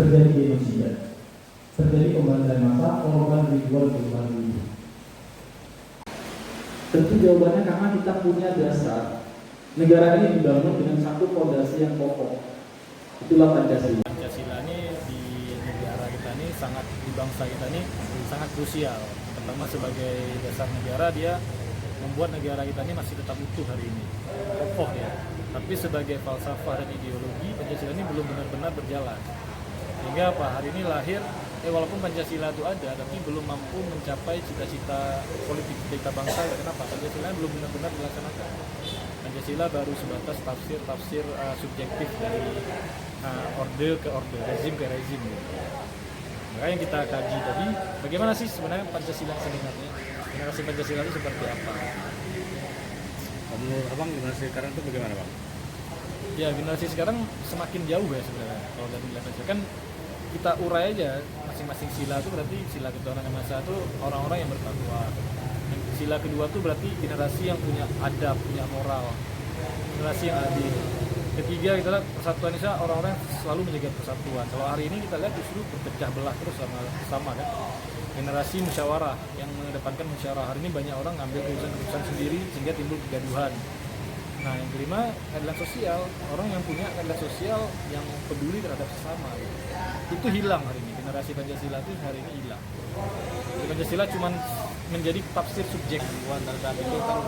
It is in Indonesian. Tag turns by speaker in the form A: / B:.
A: terjadi genosida, terjadi pembantaian massa, korban ribuan puluhan ribu? Tentu jawabannya karena kita punya dasar. Negara ini dibangun dengan satu fondasi yang kokoh. Itulah Pancasila.
B: Pancasila ini di negara kita ini sangat, di bangsa kita ini sangat krusial. Pertama, sebagai dasar negara dia membuat negara kita ini masih tetap utuh hari ini, kokoh ya. Tapi sebagai falsafah dan ideologi, Pancasila ini belum benar-benar berjalan. Sehingga apa, hari ini lahir, walaupun Pancasila itu ada, tapi belum mampu mencapai cita-cita politik kita bangsa. Kenapa? Pancasila belum benar-benar dilaksanakan. Pancasila baru sebatas tafsir subjektif dari orde ke orde, rezim ke rezim. Maka yang kita kaji tadi, bagaimana sih sebenarnya Pancasila sebenarnya? Generasi Pancasila itu seperti apa?
C: Menurut abang generasi sekarang itu bagaimana bang?
B: Ya, generasi sekarang semakin jauh ya sebenarnya. Kalau dari Pancasila kan kita urai aja, masing-masing sila itu berarti sila ketuhanan yang maha esa itu orang-orang yang bertakwa. Sila kedua itu berarti generasi yang punya adab, punya moral, generasi yang adil. Ketiga kita lihat persatuan Indonesia, orang-orang yang selalu menjaga persatuan. Kalau hari ini kita lihat justru berpecah belah terus sama kan. Generasi musyawarah yang mengedepankan musyawarah. Hari ini banyak orang ngambil keputusan sendiri sehingga timbul kegaduhan. Nah, yang kelima, keadilan sosial. Orang yang punya keadilan sosial yang peduli terhadap sesama. Itu hilang hari ini. Generasi Pancasila itu hari ini hilang. Jadi Pancasila cuma menjadi tafsir subjek.
C: Dan itu kan